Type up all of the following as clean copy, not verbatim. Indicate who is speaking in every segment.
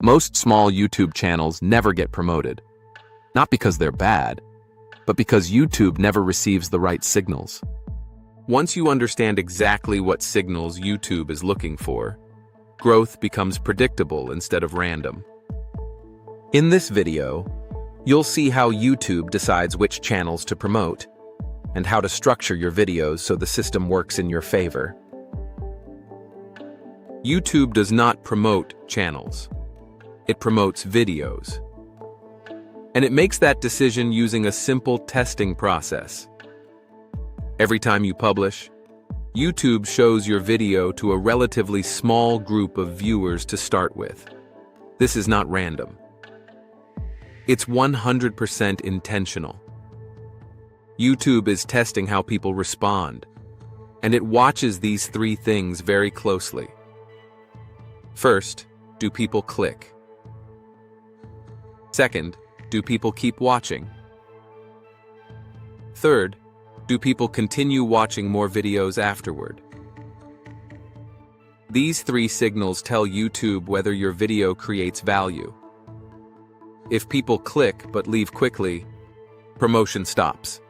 Speaker 1: Most small YouTube channels never get promoted. Not because they're bad, but because YouTube never receives the right signals. Once you understand exactly what signals YouTube is looking for, growth becomes predictable instead of random. In this video, you'll see how YouTube decides which channels to promote and how to structure your videos so the system works in your favor. YouTube does not promote channels. It promotes videos. And it makes that decision using a simple testing process. Every time you publish, YouTube shows your video to a relatively small group of viewers to start with. This is not random. It's 100% intentional. YouTube is testing how people respond, and it watches these three things very closely. First, do people click? Second, do people keep watching? Third, do people continue watching more videos afterward? These three signals tell YouTube whether your video creates value. If people click but leave quickly, promotion stops.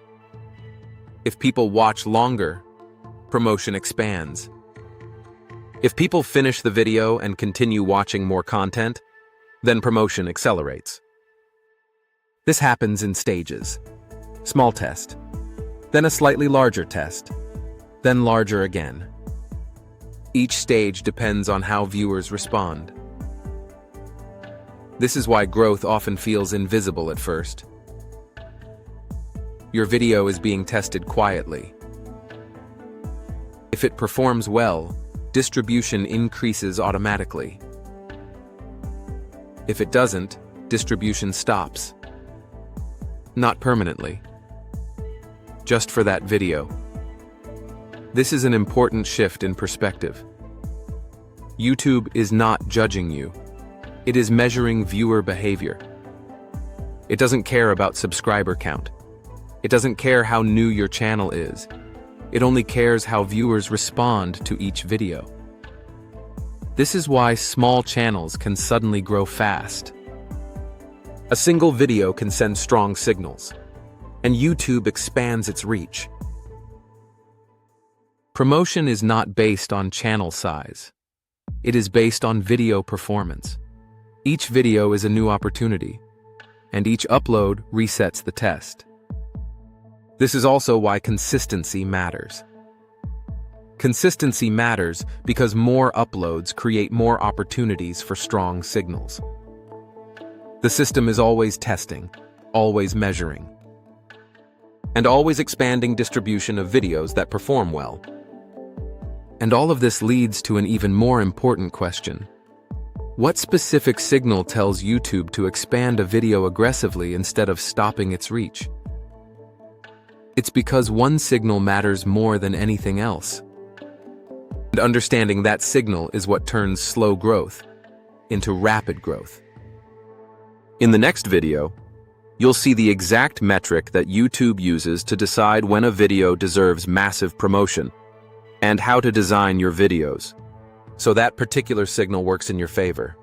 Speaker 1: If people watch longer, promotion expands. If people finish the video and continue watching more content, then promotion accelerates. This happens in stages. Small test, then a slightly larger test, then larger again. Each stage depends on how viewers respond. This is why growth often feels invisible at first. Your video is being tested quietly. If it performs well, distribution increases automatically. If it doesn't, distribution stops. Not permanently. Just for that video. This is an important shift in perspective. YouTube is not judging you. It is measuring viewer behavior. It doesn't care about subscriber count. It doesn't care how new your channel is. It only cares how viewers respond to each video. This is why small channels can suddenly grow fast. A single video can send strong signals, and YouTube expands its reach. Promotion is not based on channel size. It is based on video performance. Each video is a new opportunity, and each upload resets the test. This is also why consistency matters. Consistency matters because more uploads create more opportunities for strong signals. The system is always testing, always measuring, and always expanding distribution of videos that perform well. And all of this leads to an even more important question. What specific signal tells YouTube to expand a video aggressively instead of stopping its reach? It's because one signal matters more than anything else. And understanding that signal is what turns slow growth into rapid growth. In the next video, you'll see the exact metric that YouTube uses to decide when a video deserves massive promotion and how to design your videos so that particular signal works in your favor.